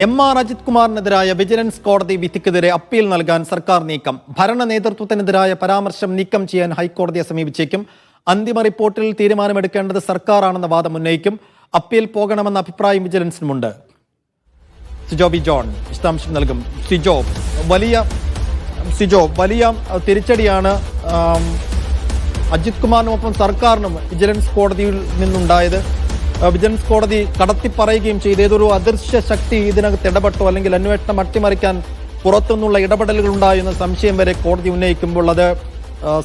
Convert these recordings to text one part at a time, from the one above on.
എം.ആർ. Ajith കുമാറിനെതിരായ vigilance കോടതി വിധിക്കെതിരെ appeal നൽകാൻ സർക്കാർ നീക്കം. ഭരണ നേതൃത്വത്തിനെതിരായ പരാമർശം നീക്കം ചെയ്യാൻ ഹൈക്കോടതിയെ സമീപിച്ചേക്കും. അന്തിമ റിപ്പോർട്ടിൽ തീരുമാനമെടുക്കേണ്ടത് സർക്കാരാണെന്ന വാദം ഉന്നയിക്കും. അപ്പീൽ പോകണമെന്ന അഭിപ്രായം വിജിലൻസിനുമുണ്ട്. സിജോ ബി ജോൺ വിശദാംശം നൽകും. സിജോ, വലിയ തിരിച്ചടിയാണ് അജിത് കുമാറിനുമൊപ്പം സർക്കാരിനും വിജിലൻസ് കോടതിയിൽ നിന്നുണ്ടായത്. വിജിലൻസ് കോടതി കടത്തിപ്പറയുകയും ചെയ്തു. ഏതൊരു അദൃശ്യ ശക്തി ഇതിനകത്ത് ഇടപെട്ടോ, അല്ലെങ്കിൽ അന്വേഷണം അട്ടിമറിക്കാൻ പുറത്തുനിന്നുള്ള ഇടപെടലുകൾ ഉണ്ടായെന്ന സംശയം വരെ കോടതി ഉന്നയിക്കുമ്പോൾ അത്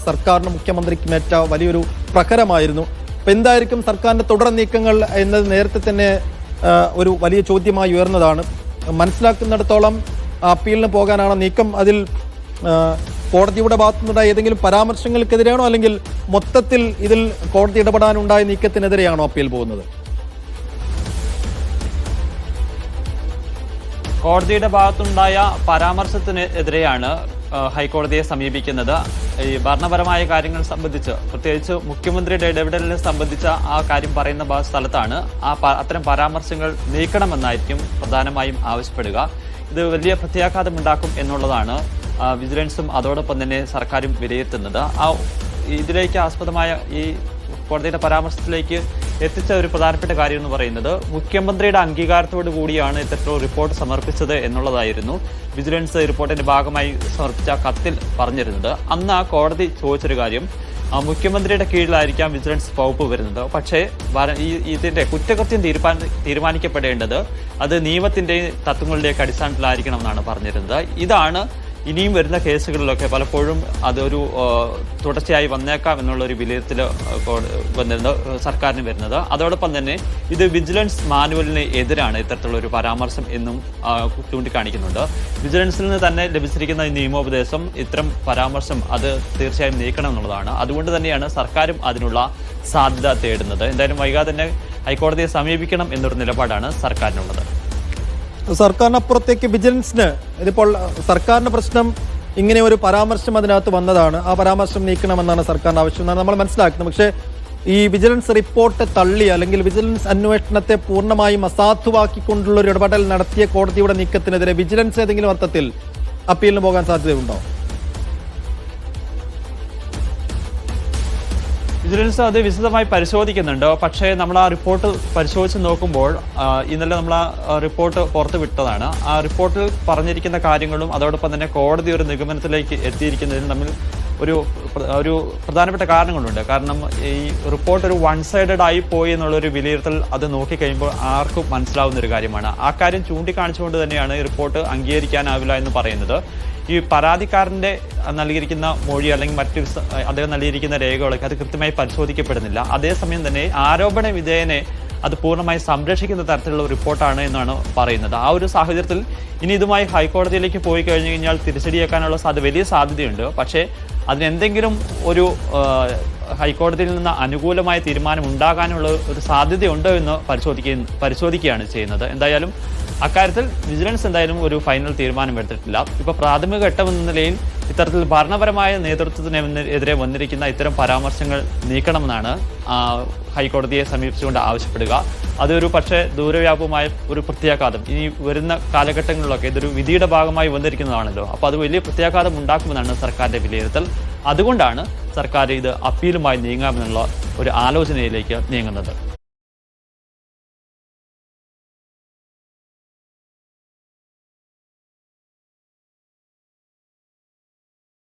സർക്കാരിനും മുഖ്യമന്ത്രിക്കുമേറ്റ വലിയൊരു പ്രഹരമായിരുന്നു. അപ്പം എന്തായിരിക്കും സർക്കാരിന്റെ തുടർ നീക്കങ്ങൾ എന്നത് നേരത്തെ തന്നെ ഒരു വലിയ ചോദ്യമായി ഉയർന്നതാണ്. മനസ്സിലാക്കുന്നിടത്തോളം അപ്പീലിന് പോകാനാണ് നീക്കം. അതിൽ കോടതിയുടെ ഭാഗത്തുനിന്നുണ്ടായ ഏതെങ്കിലും പരാമർശങ്ങൾക്കെതിരെയാണോ, അല്ലെങ്കിൽ മൊത്തത്തിൽ ഇതിൽ കോടതി ഇടപെടാനുണ്ടായ നീക്കത്തിനെതിരെയാണോ അപ്പീൽ പോകുന്നത്? കോടതിയുടെ ഭാഗത്തുണ്ടായ പരാമർശത്തിനെതിരെയാണ് ഹൈക്കോടതിയെ സമീപിക്കുന്നത്. ഈ ഭരണപരമായ കാര്യങ്ങൾ സംബന്ധിച്ച്, പ്രത്യേകിച്ച് മുഖ്യമന്ത്രിയുടെ ഇടപെടലിനെ സംബന്ധിച്ച ആ കാര്യം പറയുന്ന സ്ഥലത്താണ് അത്തരം പരാമർശങ്ങൾ നീക്കണമെന്നായിരിക്കും പ്രധാനമായും ആവശ്യപ്പെടുക. ഇത് വലിയ പ്രത്യാഘാതമുണ്ടാക്കും എന്നുള്ളതാണ് വിജിലൻസും അതോടൊപ്പം തന്നെ സർക്കാരും വിലയിരുത്തുന്നത്. ഇതിലേക്ക് ആസ്പദമായ ഈ കോടതിയുടെ പരാമർശത്തിലേക്ക് എത്തിച്ച ഒരു പ്രധാനപ്പെട്ട കാര്യം എന്ന് പറയുന്നത്, മുഖ്യമന്ത്രിയുടെ അംഗീകാരത്തോടു കൂടിയാണ് ഇത്തരത്തിലുള്ള റിപ്പോർട്ട് സമർപ്പിച്ചത് എന്നുള്ളതായിരുന്നു വിജിലൻസ് റിപ്പോർട്ടിന്റെ ഭാഗമായി സമർപ്പിച്ച കത്തിൽ പറഞ്ഞിരുന്നത്. അന്ന് ആ കോടതി ചോദിച്ചൊരു കാര്യം, മുഖ്യമന്ത്രിയുടെ കീഴിലായിരിക്കാം വിജിലൻസ് വകുപ്പ് വരുന്നത്, പക്ഷേ ഇതിന്റെ കുറ്റകൃത്യം തീരുമാനിക്കപ്പെടേണ്ടത് അത് നിയമത്തിന്റെ തത്വങ്ങളുടെയൊക്കെ അടിസ്ഥാനത്തിലായിരിക്കണം എന്നാണ് പറഞ്ഞിരുന്നത്. ഇതാണ് ഇനിയും വരുന്ന കേസുകളിലൊക്കെ പലപ്പോഴും അതൊരു തുടർച്ചയായി വന്നേക്കാം എന്നുള്ളൊരു വിലയിരുത്തൽ സർക്കാരിന് വരുന്നത്. അതോടൊപ്പം തന്നെ ഇത് വിജിലൻസ് മാനുവലിന് എതിരാണ് ഇത്തരത്തിലുള്ള ഒരു പരാമർശം എന്നും ചൂണ്ടിക്കാണിക്കുന്നുണ്ട്. വിജിലൻസിൽ നിന്ന് തന്നെ ലഭിച്ചിരിക്കുന്ന ഈ നിയമോപദേശം ഇത്തരം പരാമർശം അത് തീർച്ചയായും നീക്കണം എന്നുള്ളതാണ്. അതുകൊണ്ട് തന്നെയാണ് സർക്കാരും അതിനുള്ള സാധ്യത തേടുന്നത്. എന്തായാലും വൈകാതെ തന്നെ ഹൈക്കോടതിയെ സമീപിക്കണം എന്നൊരു നിലപാടാണ് സർക്കാരിനുള്ളത്. സർക്കാരിനപ്പുറത്തേക്ക് വിജിലൻസിന് ഇതിപ്പോൾ സർക്കാരിന്റെ പ്രശ്നം ഇങ്ങനെ ഒരു പരാമർശം അതിനകത്ത് വന്നതാണ്. ആ പരാമർശം നീക്കണമെന്നാണ് സർക്കാരിന്റെ ആവശ്യം എന്നാണ് നമ്മൾ മനസ്സിലാക്കുന്നത്. പക്ഷേ ഈ വിജിലൻസ് റിപ്പോർട്ട് തള്ളി, അല്ലെങ്കിൽ വിജിലൻസ് അന്വേഷണത്തെ പൂർണ്ണമായും അസാധുവാക്കിക്കൊണ്ടുള്ള ഒരു ഇടപെടൽ നടത്തിയ കോടതിയുടെ നീക്കത്തിനെതിരെ വിജിലൻസ് ഏതെങ്കിലും അർത്ഥത്തിൽ അപ്പീലിന് പോകാൻ സാധ്യതയുണ്ടോ? വിജിലൻസ് അത് വിശദമായി പരിശോധിക്കുന്നുണ്ട്. പക്ഷേ നമ്മൾ ആ റിപ്പോർട്ട് പരിശോധിച്ച് നോക്കുമ്പോൾ, ഇന്നലെ നമ്മൾ ആ റിപ്പോർട്ട് പുറത്തു വിട്ടതാണ്. ആ റിപ്പോർട്ടിൽ പറഞ്ഞിരിക്കുന്ന കാര്യങ്ങളും അതോടൊപ്പം തന്നെ കോടതി ഒരു നിഗമനത്തിലേക്ക് എത്തിയിരിക്കുന്നതിന് തമ്മിൽ ഒരു പ്രധാനപ്പെട്ട കാരണങ്ങളുണ്ട്. കാരണം ഈ റിപ്പോർട്ട് ഒരു വൺ സൈഡഡ് ആയി പോയി എന്നുള്ളൊരു വിലയിരുത്തൽ അത് നോക്കിക്കഴിയുമ്പോൾ ആർക്കും മനസ്സിലാവുന്ന ഒരു കാര്യമാണ്. ആ കാര്യം ചൂണ്ടിക്കാണിച്ചുകൊണ്ട് തന്നെയാണ് ഈ റിപ്പോർട്ട് അംഗീകരിക്കാനാവില്ല എന്ന് പറയുന്നത്. ഈ പരാതിക്കാരൻ്റെ നൽകിയിരിക്കുന്ന മൊഴി അല്ലെങ്കിൽ അദ്ദേഹം നൽകിയിരിക്കുന്ന രേഖകളൊക്കെ അത് കൃത്യമായി പരിശോധിക്കപ്പെടുന്നില്ല. അതേസമയം തന്നെ ആരോപണ വിധേയനെ അത് പൂർണ്ണമായി സംരക്ഷിക്കുന്ന തരത്തിലുള്ള റിപ്പോർട്ടാണ് എന്നാണ് പറയുന്നത്. ആ ഒരു സാഹചര്യത്തിൽ ഇനി ഇതുമായി ഹൈക്കോടതിയിലേക്ക് പോയി കഴിഞ്ഞു കഴിഞ്ഞാൽ തിരിച്ചടിയേക്കാനുള്ള വലിയ സാധ്യതയുണ്ട്. പക്ഷേ അതിനെന്തെങ്കിലും ഒരു ഹൈക്കോടതിയിൽ നിന്ന് അനുകൂലമായ തീരുമാനം ഉണ്ടാകാനുള്ള ഒരു സാധ്യതയുണ്ടോ എന്ന് പരിശോധിക്കുകയാണ് ചെയ്യുന്നത്. എന്തായാലും അക്കാര്യത്തിൽ വിജിലൻസ് എന്തായാലും ഒരു ഫൈനൽ തീരുമാനം എടുത്തിട്ടില്ല. ഇപ്പോൾ പ്രാഥമിക ഘട്ടം എന്ന നിലയിൽ ഇത്തരത്തിൽ ഭരണപരമായ നേതൃത്വത്തിനെതിരെ വന്നിരിക്കുന്ന ഇത്തരം പരാമർശങ്ങൾ നീക്കണമെന്നാണ് ഹൈക്കോടതിയെ സമീപിച്ചുകൊണ്ട് ആവശ്യപ്പെടുക. അതൊരു പക്ഷേ ദൂരവ്യാപകമായ ഒരു പ്രത്യാഘാതം ഇനി വരുന്ന കാലഘട്ടങ്ങളിലൊക്കെ ഇതൊരു വിധിയുടെ ഭാഗമായി വന്നിരിക്കുന്നതാണല്ലോ. അപ്പോൾ അത് വലിയ പ്രത്യാഘാതം ഉണ്ടാക്കുമെന്നാണ് സർക്കാരിന്റെ വിലയിരുത്തൽ. അതുകൊണ്ടാണ് സർക്കാർ ഇത് അപ്പീലുമായി നീങ്ങാമെന്നുള്ള ഒരു ആലോചനയിലേക്ക് നീങ്ങുന്നത്.